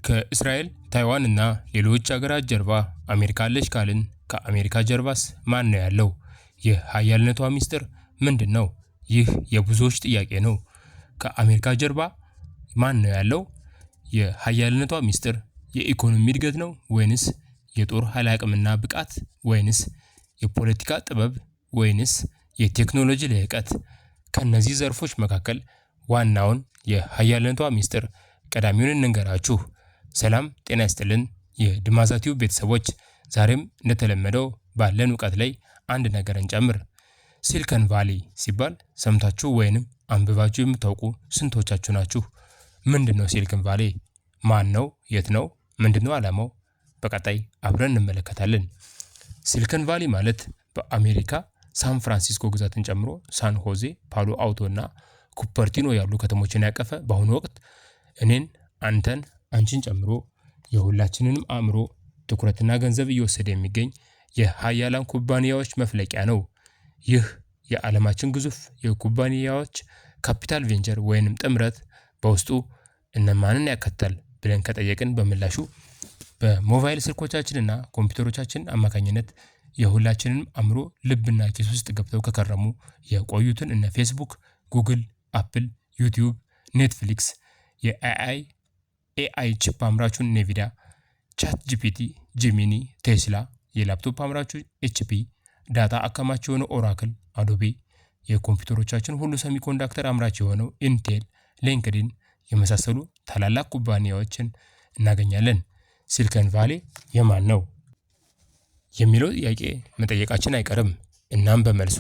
ከእስራኤል ታይዋን እና ሌሎች አገራት ጀርባ አሜሪካ አለች ካልን ከአሜሪካ ጀርባስ ማን ነው ያለው? የሀያልነቷ ሚስጥር ምንድን ነው? ይህ የብዙዎች ጥያቄ ነው። ከአሜሪካ ጀርባ ማን ነው ያለው? የሀያልነቷ ሚስጥር የኢኮኖሚ እድገት ነው ወይንስ የጦር ኃይል አቅምና ብቃት ወይንስ የፖለቲካ ጥበብ ወይንስ የቴክኖሎጂ ልህቀት? ከነዚህ ዘርፎች መካከል ዋናውን የሀያልነቷ ሚስጥር ቀዳሚውን እንንገራችሁ። ሰላም ጤና ይስጥልን የድማዛ ቲዩብ ቤተሰቦች፣ ዛሬም እንደተለመደው ባለን እውቀት ላይ አንድ ነገር እንጨምር። ሲሊከን ቫሊ ሲባል ሰምታችሁ ወይንም አንብባችሁ የምታውቁ ስንቶቻችሁ ናችሁ? ምንድነው ሲሊከን ቫሊ? ማን ነው? የት ነው? ምንድነው ዓላማው? በቀጣይ አብረን እንመለከታለን። ሲሊከን ቫሊ ማለት በአሜሪካ ሳን ፍራንሲስኮ ግዛትን ጨምሮ ሳን ሆዜ፣ ፓሎ አልቶ እና ኩፐርቲኖ ያሉ ከተሞችን ያቀፈ በአሁኑ ወቅት እኔን፣ አንተን፣ አንቺን ጨምሮ የሁላችንንም አእምሮ ትኩረትና ገንዘብ እየወሰደ የሚገኝ የሀያላን ኩባንያዎች መፍለቂያ ነው። ይህ የዓለማችን ግዙፍ የኩባንያዎች ካፒታል ቬንቸር ወይንም ጥምረት በውስጡ እነማንን ያካትታል ብለን ከጠየቅን በምላሹ በሞባይል ስልኮቻችንና ኮምፒውተሮቻችን አማካኝነት የሁላችንንም አእምሮ ልብና ኪስ ውስጥ ገብተው ከከረሙ የቆዩትን እነ ፌስቡክ፣ ጉግል፣ አፕል፣ ዩቲዩብ፣ ኔትፍሊክስ፣ የኤአይ ቺፕ አምራቹን ኔቪዳ፣ ቻት ጂፒቲ፣ ጂሚኒ፣ ቴስላ፣ የላፕቶፕ አምራቹ ኤችፒ፣ ዳታ አከማች የሆነው ኦራክል፣ አዶቤ፣ የኮምፒውተሮቻችን ሁሉ ሰሚኮንዳክተር አምራች የሆነው ኢንቴል፣ ሊንክድኢን የመሳሰሉ ታላላቅ ኩባንያዎችን እናገኛለን። ሲሊከን ቫሊ የማን ነው የሚለው ጥያቄ መጠየቃችን አይቀርም። እናም በመልሱ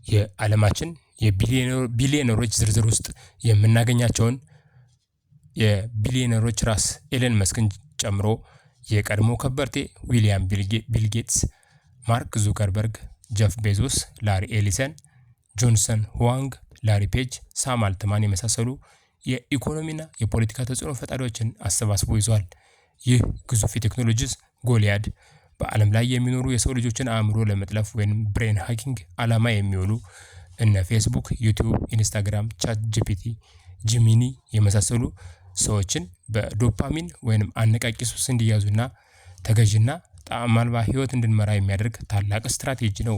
የዓለማችን የቢሊዮነሮች ዝርዝር ውስጥ የምናገኛቸውን የቢሊዮነሮች ራስ ኤለን መስክን ጨምሮ የቀድሞ ከበርቴ ዊሊያም ቢል ጌትስ፣ ማርክ ዙከርበርግ፣ ጀፍ ቤዞስ፣ ላሪ ኤሊሰን፣ ጆንሰን ሁዋንግ፣ ላሪ ፔጅ፣ ሳም አልትማን የመሳሰሉ የኢኮኖሚና የፖለቲካ ተጽዕኖ ፈጣሪዎችን አሰባስቦ ይዟል። ይህ ግዙፍ የቴክኖሎጂ ጎልያድ በዓለም ላይ የሚኖሩ የሰው ልጆችን አእምሮ ለመጥለፍ ወይም ብሬን ሃኪንግ ዓላማ የሚውሉ እነ ፌስቡክ፣ ዩቲዩብ፣ ኢንስታግራም፣ ቻት ጂፒቲ፣ ጂሚኒ የመሳሰሉ ሰዎችን በዶፓሚን ወይም አነቃቂ ሱስ እንዲያዙና ተገዥና ጣዕም አልባ ህይወት እንድንመራ የሚያደርግ ታላቅ ስትራቴጂ ነው።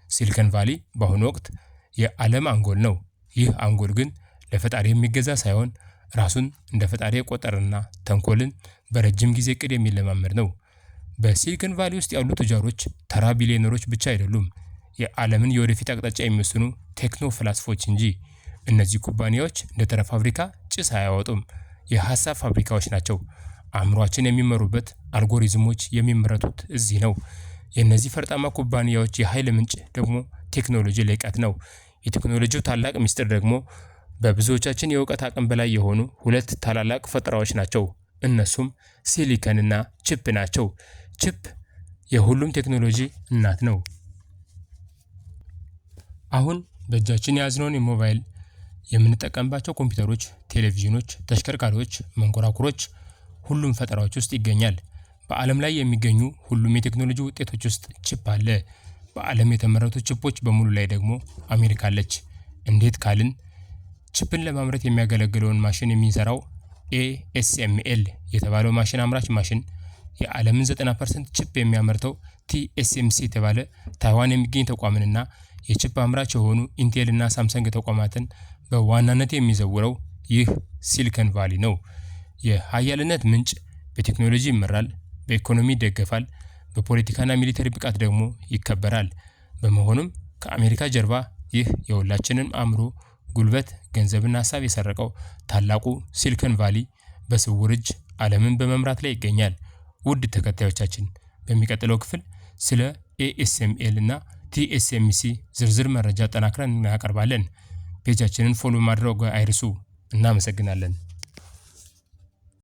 ሲሊከን ቫሊ በአሁኑ ወቅት የዓለም አንጎል ነው። ይህ አንጎል ግን ለፈጣሪ የሚገዛ ሳይሆን ራሱን እንደ ፈጣሪ የቆጠረና ተንኮልን በረጅም ጊዜ እቅድ የሚለማመድ ነው። በሲሊከን ቫሊ ውስጥ ያሉ ቱጃሮች ተራ ቢሊዮነሮች ብቻ አይደሉም፣ የዓለምን የወደፊት አቅጣጫ የሚወስኑ ቴክኖ ፍላስፎች እንጂ። እነዚህ ኩባንያዎች እንደ ተራ ፋብሪካ ጭስ አያወጡም፣ የሀሳብ ፋብሪካዎች ናቸው። አእምሯችን የሚመሩበት አልጎሪዝሞች የሚመረቱት እዚህ ነው። የእነዚህ ፈርጣማ ኩባንያዎች የኃይል ምንጭ ደግሞ ቴክኖሎጂ ልህቀት ነው። የቴክኖሎጂው ታላቅ ሚስጥር ደግሞ በብዙዎቻችን የእውቀት አቅም በላይ የሆኑ ሁለት ታላላቅ ፈጠራዎች ናቸው። እነሱም ሲሊከን እና ቺፕ ናቸው። ቺፕ የሁሉም ቴክኖሎጂ እናት ነው። አሁን በእጃችን የያዝነውን የሞባይል የምንጠቀምባቸው ኮምፒውተሮች፣ ቴሌቪዥኖች፣ ተሽከርካሪዎች፣ መንኮራኩሮች ሁሉም ፈጠራዎች ውስጥ ይገኛል። በዓለም ላይ የሚገኙ ሁሉም የቴክኖሎጂ ውጤቶች ውስጥ ቺፕ አለ። በዓለም የተመረቱ ቺፖች በሙሉ ላይ ደግሞ አሜሪካ አለች። እንዴት ካልን ቺፕን ለማምረት የሚያገለግለውን ማሽን የሚሰራው ኤኤስኤምኤል የተባለው ማሽን አምራች ማሽን የዓለምን 90% ቺፕ የሚያመርተው ቲኤስኤምሲ የተባለ ታይዋን የሚገኝ ተቋምንና የቺፕ አምራች የሆኑ ኢንቴል እና ሳምሰንግ ተቋማትን በዋናነት የሚዘውረው ይህ ሲሊከን ቫሊ ነው። የሀያልነት ምንጭ በቴክኖሎጂ ይመራል፣ በኢኮኖሚ ይደገፋል፣ በፖለቲካና ሚሊተሪ ብቃት ደግሞ ይከበራል። በመሆኑም ከአሜሪካ ጀርባ ይህ የሁላችንን አእምሮ፣ ጉልበት፣ ገንዘብና ሀሳብ የሰረቀው ታላቁ ሲሊከን ቫሊ በስውር እጅ ዓለምን በመምራት ላይ ይገኛል። ውድ ተከታዮቻችን በሚቀጥለው ክፍል ስለ ኤኤስኤምኤል እና ቲኤስኤምሲ ዝርዝር መረጃ ጠናክረን እናቀርባለን። ፔጃችንን ፎሎ ማድረግ አይርሱ። እናመሰግናለን።